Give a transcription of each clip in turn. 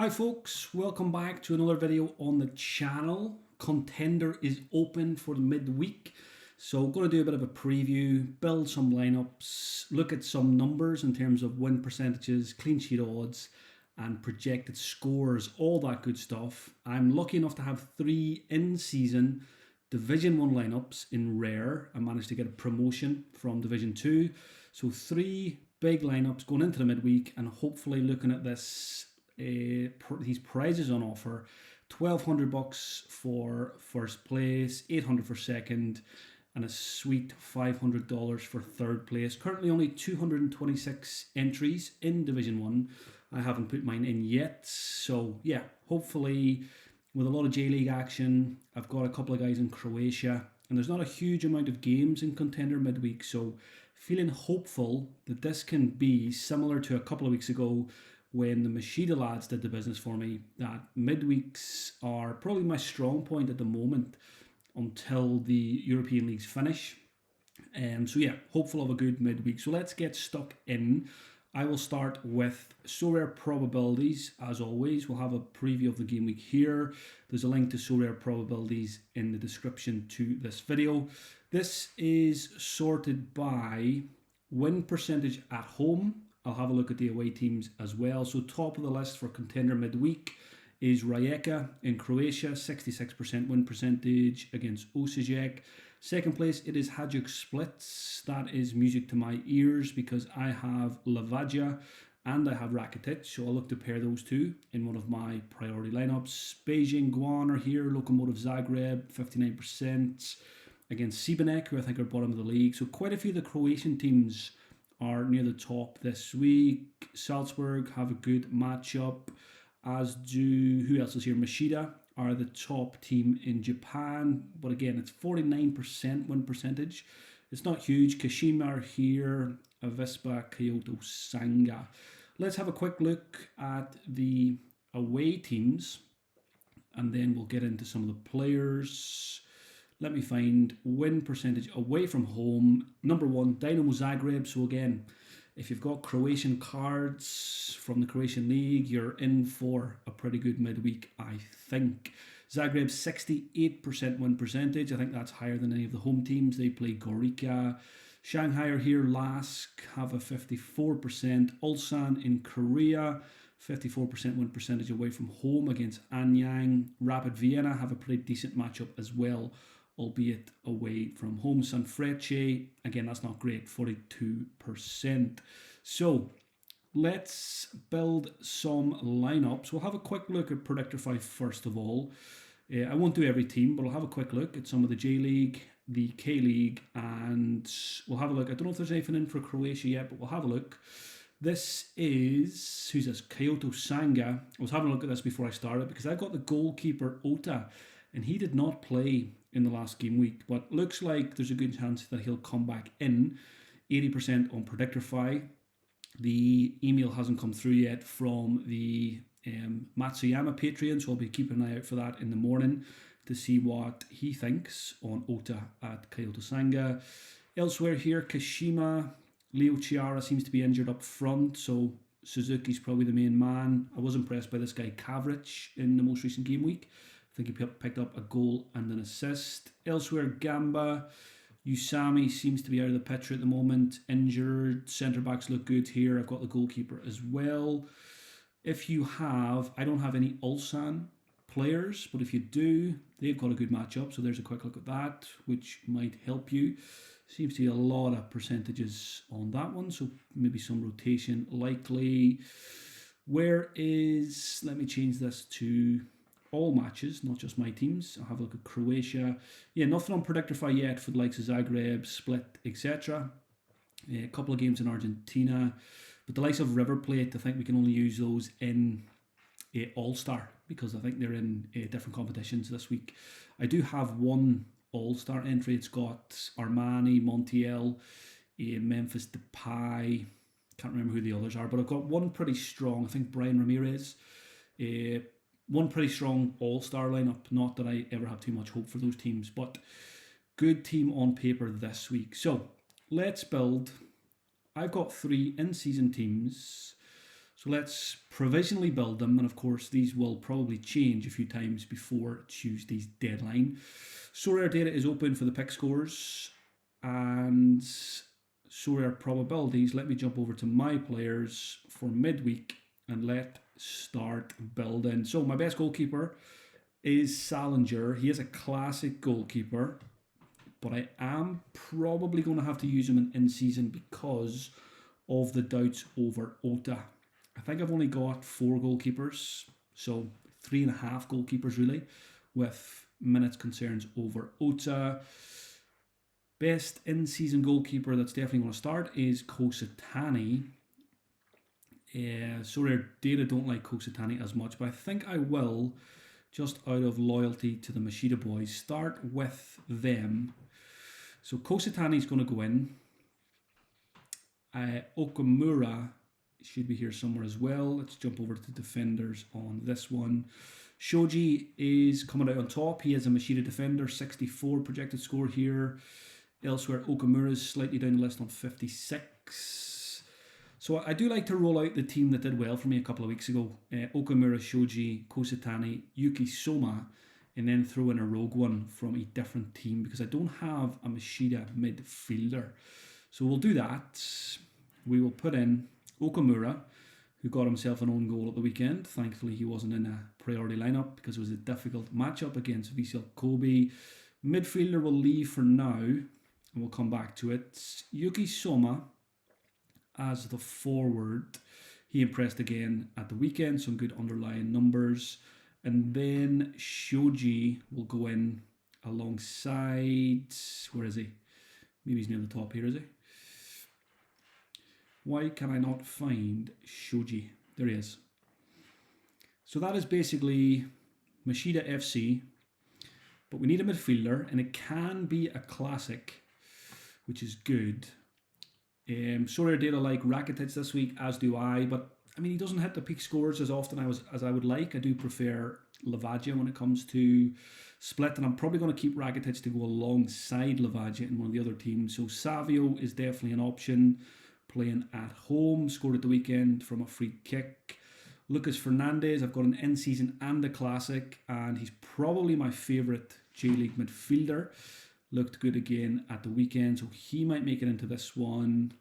Hi folks, welcome back to another video on the channel. Contender is open for the midweek, so going to do a bit of a preview, build some lineups, look at some numbers in terms of win percentages, clean sheet odds and projected scores, all that good stuff. I'm lucky enough to have 3 in-season Division 1 lineups in Rare. I managed to get a promotion from Division 2, so 3 big lineups going into the midweek and hopefully looking at this these prizes on offer. $1,200 for first place, $800 for second, and a sweet $500 for third place. Currently only 226 entries in Division 1. I haven't put mine in yet, so yeah, hopefully with a lot of J-League action. I've got a couple of guys in Croatia, and there's not a huge amount of games in Contender midweek, so feeling hopeful that this can be similar to a couple of weeks ago when the Machida lads did the business for me, that midweeks are probably my strong point at the moment until the European leagues finish. So yeah, hopeful of a good midweek. So let's get stuck in. I will start with Sorare probabilities. As always, we'll have a preview of the game week here. There's a link to Sorare probabilities in the description to this video. This is sorted by win percentage at home. I'll have a look at the away teams as well. So top of the list for Contender midweek is Rijeka in Croatia, 66% win percentage against Osijek. Second place, it is Hajduk Splits. That is music to my ears because I have Levadia and I have Rakitic. So I'll look to pair those two in one of my priority lineups. Beijing Guan are here, Lokomotiv Zagreb, 59% against Sibenek, who I think are bottom of the league. So quite a few of the Croatian teams are near the top this week. Salzburg have a good matchup, as do, who else is here? Machida are the top team in Japan, but again, it's 49% win percentage. It's not huge. Kashima are here, Avispa, Kyoto, Sanga. Let's have a quick look at the away teams, and then we'll get into some of the players. Let me find win percentage away from home. Number 1, Dynamo Zagreb. So again, if you've got Croatian cards from the Croatian League, you're in for a pretty good midweek, I think. Zagreb, 68% win percentage. I think that's higher than any of the home teams. They play Gorica. Shanghai are here. Lask have a 54%. Ulsan in Korea, 54% win percentage away from home against Anyang. Rapid Vienna have a pretty decent matchup as well, albeit away from home. Sanfrecce, again, that's not great, 42%. So let's build some lineups. We'll have a quick look at Predictor 5 first of all. I won't do every team, but I'll have a quick look at some of the J-League, the K-League, and we'll have a look. I don't know if there's anything in for Croatia yet, but we'll have a look. This is, who's this? Kyoto Sanga. I was having a look at this before I started because I've got the goalkeeper Ota, and he did not play in the last game week, but looks like there's a good chance that he'll come back in. 80% on Predictify. The email hasn't come through yet from the Matsuyama Patreon, so I'll be keeping an eye out for that in the morning to see what he thinks on Ota at Kyoto Sanga. Elsewhere here, Kashima, Leo Chiara seems to be injured up front, so Suzuki's probably the main man. I was impressed by this guy Kavric in the most recent game week. I think he picked up a goal and an assist. Elsewhere, Gamba, Usami seems to be out of the picture at the moment, injured. Centre-backs look good here. I've got the goalkeeper as well. If you have, I don't have any Ulsan players, but if you do, they've got a good matchup. So there's a quick look at that, which might help you. Seems to be a lot of percentages on that one, so maybe some rotation likely. Where is, let me change this to all matches, not just my teams. I'll have a look at Croatia. Yeah, nothing on Predictify yet for the likes of Zagreb, Split, etc. A couple of games in Argentina. But the likes of River Plate, I think we can only use those in All-Star because I think they're in different competitions this week. I do have one All-Star entry. It's got Armani, Montiel, Memphis Depay. Can't remember who the others are, but I've got one pretty strong, I think Brian Ramirez. One pretty strong all-star lineup. Not that I ever have too much hope for those teams, but good team on paper this week. So let's build. I've got 3 in-season teams. So let's provisionally build them, and of course these will probably change a few times before Tuesday's deadline. Sorare data is open for the pick scores and Sorare probabilities. Let me jump over to my players for midweek and let's start building. So my best goalkeeper is Salinger. He is a classic goalkeeper, but I am probably going to have to use him in season because of the doubts over Ota. I think I've only got 4 goalkeepers, so 3.5 goalkeepers really, with minutes concerns over Ota. Best in-season goalkeeper that's definitely going to start is Kosatani. Sorare data don't like Kosatani as much, but I think I will, just out of loyalty to the Machida boys, start with them. So Kosatani is going to go in. Okamura should be here somewhere as well. Let's jump over to defenders on this one. Shoji is coming out on top. He is a Machida defender, 64 projected score here. Elsewhere, Okamura is slightly down the list on 56. So I do like to roll out the team that did well for me a couple of weeks ago. Okamura, Shoji, Kosatani, Yuki Soma, and then throw in a rogue one from a different team because I don't have a Machida midfielder. So we'll do that. We will put in Okamura, who got himself an own goal at the weekend. Thankfully, he wasn't in a priority lineup because it was a difficult matchup against Vissel Kobe. Midfielder will leave for now, and we'll come back to it. Yuki Soma as the forward. He impressed again at the weekend, some good underlying numbers. And then Shoji will go in alongside, where is he? Maybe he's near the top here, is he? Why can I not find Shoji? There he is. So that is basically Machida FC, but we need a midfielder, and it can be a classic, which is good. Sorare data like Rakitic this week, as do I, but I mean, he doesn't hit the peak scores as often as I would like. I do prefer Lavagia when it comes to split, and I'm probably going to keep Rakitic to go alongside Lavagia in one of the other teams. So Savio is definitely an option, playing at home, scored at the weekend from a free kick. Lucas Fernandez, I've got an in-season and a classic, and he's probably my favourite J-League midfielder. Looked good again at the weekend, so he might make it into this one.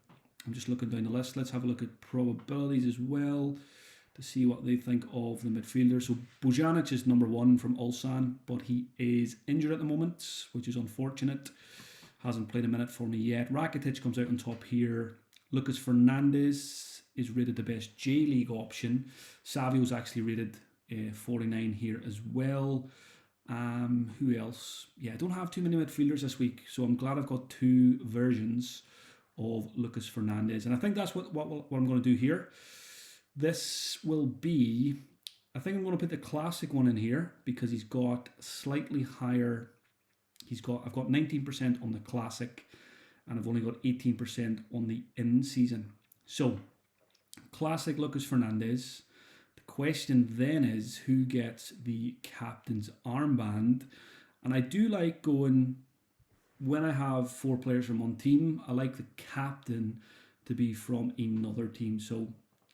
I'm just looking down the list. Let's have a look at probabilities as well to see what they think of the midfielder. So Bojanic is number 1 from Ulsan, but he is injured at the moment, which is unfortunate. Hasn't played a minute for me yet. Rakitic comes out on top here. Lucas Fernandez is rated the best J-League option. Savio's actually rated 49 here as well. Who else? Yeah, I don't have too many midfielders this week, so I'm glad I've got 2 versions of Lucas Fernandez. And I think that's what I'm going to do here. This will be, I think I'm going to put the classic one in here because he's got slightly higher. I've got 19% on the classic, and I've only got 18% on the in-season. So, classic Lucas Fernandez. The question then is, who gets the captain's armband? And I do like going, when I have 4 players from one team, I like the captain to be from another team. So,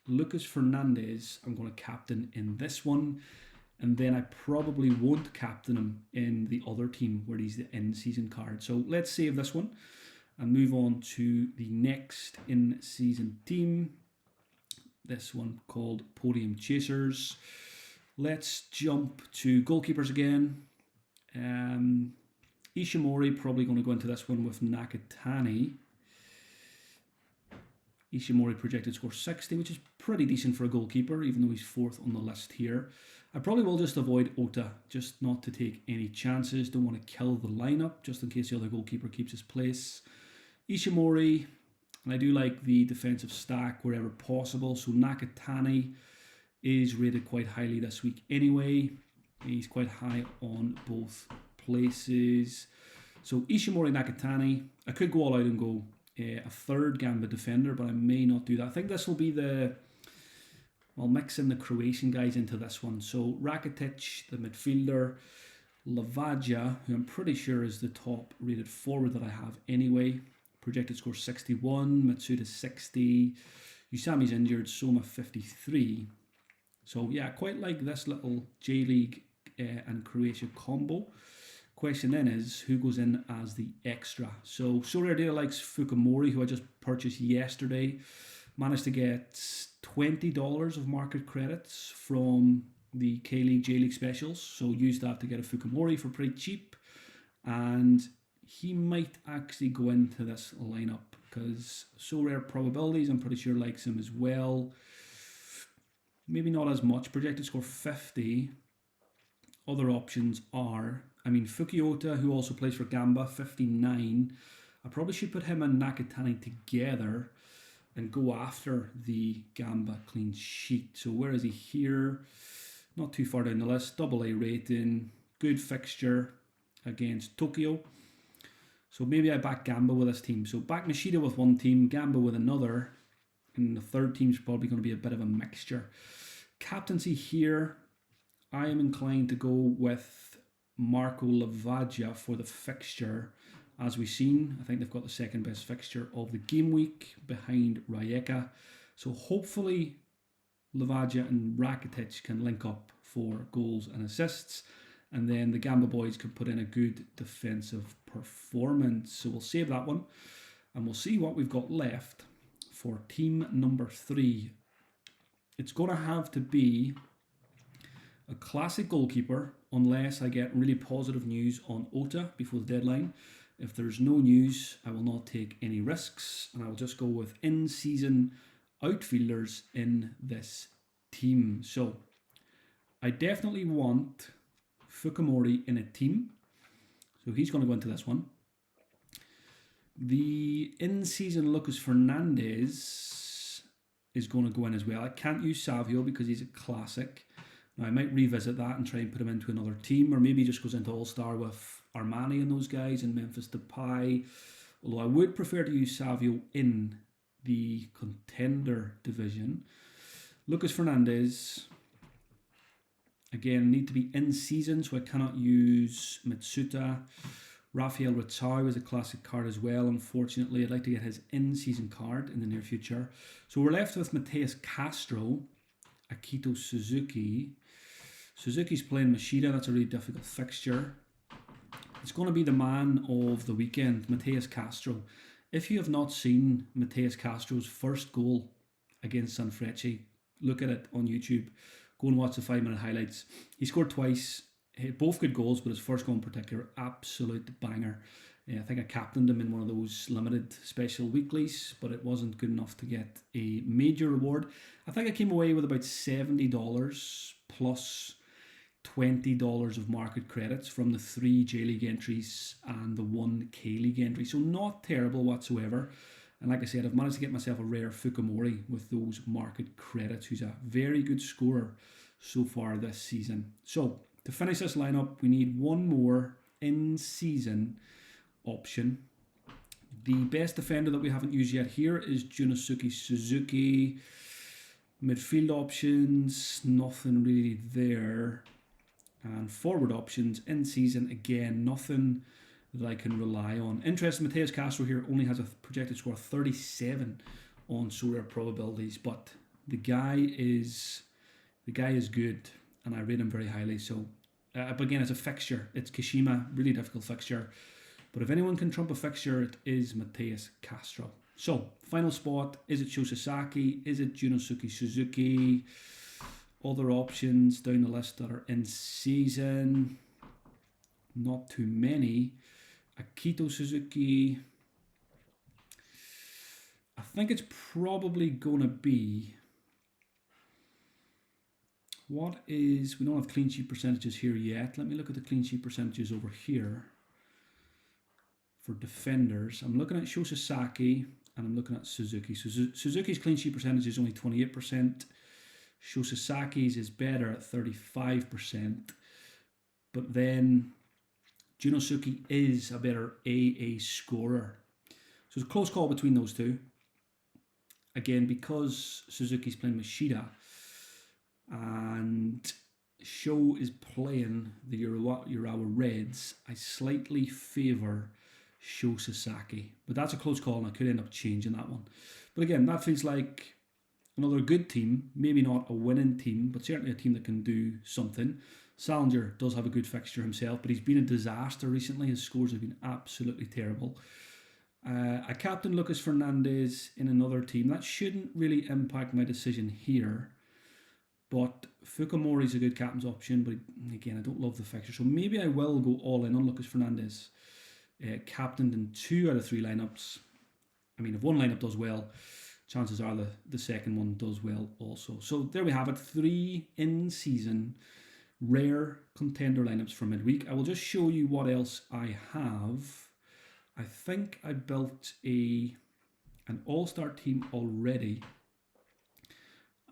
Lucas Fernandez, I'm going to captain in this one. And then I probably won't captain him in the other team where he's the in-season card. So, let's save this one and move on to the next in-season team. This one called Podium Chasers. Let's jump to goalkeepers again. Ishimori probably going to go into this one with Nakatani. Ishimori projected score 60, which is pretty decent for a goalkeeper, even though he's 4th on the list here. I probably will just avoid Ota, just not to take any chances. Don't want to kill the lineup, just in case the other goalkeeper keeps his place. Ishimori, and I do like the defensive stack wherever possible. So Nakatani is rated quite highly this week anyway. He's quite high on both places. So Ishimori, Nakatani. I could go all out and go a 3rd Gamba defender, but I may not do that. I think this will be I'll mix in the Croatian guys into this one. So Rakitic, the midfielder. Lavagia, who I'm pretty sure is the top rated forward that I have anyway. Projected score 61, Matsuda 60, Usami's injured, Soma 53. So yeah, quite like this little J-League and Croatia combo. Question then is, who goes in as the extra? So Sorare Data likes Fukumori, who I just purchased yesterday. Managed to get $20 of market credits from the K-League, J-League specials. So used that to get a Fukumori for pretty cheap. And he might actually go into this lineup because Sorare probabilities, I'm pretty sure likes him as well. Maybe not as much. Projected score 50. Other options are, Fukiota, who also plays for Gamba, 59. I probably should put him and Nakatani together and go after the Gamba clean sheet. So where is he here? Not too far down the list. AA rating. Good fixture against Tokyo. So maybe I back Gamba with this team. So back Nishida with one team, Gamba with another. And the third team's probably going to be a bit of a mixture. Captaincy here, I am inclined to go with Marco Lavaggia for the fixture. As we've seen, I think they've got the second best fixture of the game week behind Rijeka. So hopefully Lavaggia and Rakitic can link up for goals and assists. And then the Gamba boys can put in a good defensive performance. So we'll save that one. And we'll see what we've got left for team number 3. It's going to have to be a classic goalkeeper unless I get really positive news on Ota before the deadline. If there's no news, I will not take any risks and I will just go with in-season outfielders in this team. So I definitely want Fukumori in a team. So he's going to go into this one. The in-season Lucas Fernandez is going to go in as well. I can't use Savio because he's a classic. Now I might revisit that and try and put him into another team, or maybe he just goes into All-Star with Armani and those guys and Memphis Depay. Although I would prefer to use Savio in the Contender division. Lucas Fernandez, again, need to be in season, so I cannot use Mitsuta. Rafael Ritau is a classic card as well, unfortunately. I'd like to get his in-season card in the near future. So we're left with Mateus Castro, Akito Suzuki. Suzuki's playing Machida, that's a really difficult fixture. It's going to be the man of the weekend, Mateus Castro. If you have not seen Mateus Castro's first goal against Sanfrecce, look at it on YouTube. Go and watch the 5-minute highlights. He scored twice, both good goals, but his first goal in particular, absolute banger. I think I captained him in one of those limited special weeklies, but it wasn't good enough to get a major reward. I think I came away with about $70 plus $20 of market credits from the 3 J-League entries and the 1 K-League entry. So not terrible whatsoever. And like I said, I've managed to get myself a rare Fukumori with those market credits, who's a very good scorer so far this season. So to finish this lineup, we need one more in-season option. The best defender that we haven't used yet here is Junosuke Suzuki. Midfield options, nothing really there. And forward options in season, again, nothing that I can rely on. Interesting, Mateus Castro here only has a projected score of 37 on Sorare probabilities, but the guy is good, and I rate him very highly. So, but again, it's a fixture. It's Kashima, really difficult fixture. But if anyone can trump a fixture, it is Mateus Castro. So, final spot, is it Shosasaki? Is it Junosuke Suzuki? Other options down the list that are in season, not too many. Akito Suzuki, I think it's probably going to be, we don't have clean sheet percentages here yet. Let me look at the clean sheet percentages over here for defenders. I'm looking at Shosasaki and I'm looking at Suzuki. Suzuki's clean sheet percentage is only 28%. Shosasaki's is better at 35%. But then Junosuke is a better AA scorer. So it's a close call between those two. Again, because Suzuki's playing Machida and Sho is playing the Urawa Reds, I slightly favour Shosasaki. But that's a close call and I could end up changing that one. But again, that feels like another good team, maybe not a winning team, but certainly a team that can do something. Salinger does have a good fixture himself, but he's been a disaster recently. His scores have been absolutely terrible. I captain Lucas Fernandez in another team. That shouldn't really impact my decision here. But Fukumori's a good captain's option, but again, I don't love the fixture. So maybe I will go all in on Lucas Fernandez. Captained in 2 out of 3 lineups. I mean, if one lineup does well, chances are the second one does well also. So there we have it, 3 in-season rare contender lineups for midweek. I will just show you what else I have. I think I built an all-star team already.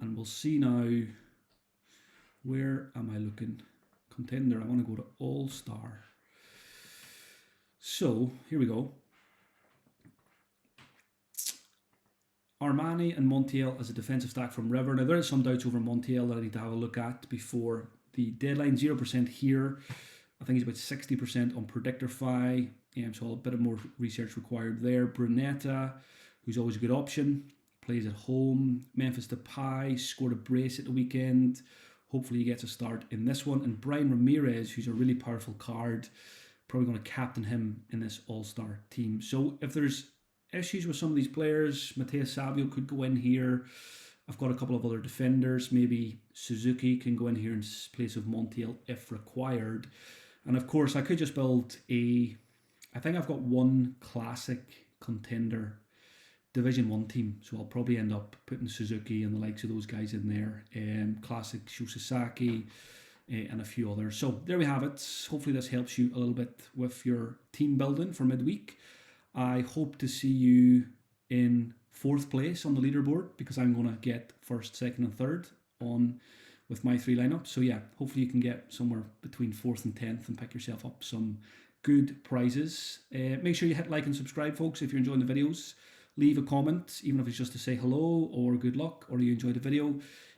And we'll see now, where am I looking? Contender, I want to go to all-star. So, here we go. Armani and Montiel as a defensive stack from River. Now, there is some doubts over Montiel that I need to have a look at before the deadline. 0% here. I think he's about 60% on Predictorfy. So a bit of more research required there. Brunetta, who's always a good option. Plays at home. Memphis Depay scored a brace at the weekend. Hopefully he gets a start in this one. And Brian Ramirez, who's a really powerful card. Probably going to captain him in this all-star team. So if there's issues with some of these players, Mateus Savio could go in here. I've got a couple of other defenders. Maybe Suzuki can go in here in place of Montiel if required. And of course, I could just build I think I've got one classic contender Division 1 team. So I'll probably end up putting Suzuki and the likes of those guys in there. Classic Shosasaki and a few others. So there we have it. Hopefully this helps you a little bit with your team building for midweek. I hope to see you in 4th place on the leaderboard because I'm going to get 1st, 2nd and 3rd on with my 3 lineups. So yeah, hopefully you can get somewhere between 4th and 10th and pick yourself up some good prizes. Make sure you hit like and subscribe, folks, if you're enjoying the videos. Leave a comment, even if it's just to say hello or good luck or you enjoyed the video.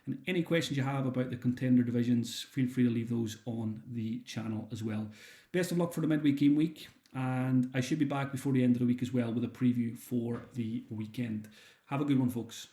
And any questions you have about the contender divisions, feel free to leave those on the channel as well. Best of luck for the midweek game week. And I should be back before the end of the week as well with a preview for the weekend. Have a good one, folks.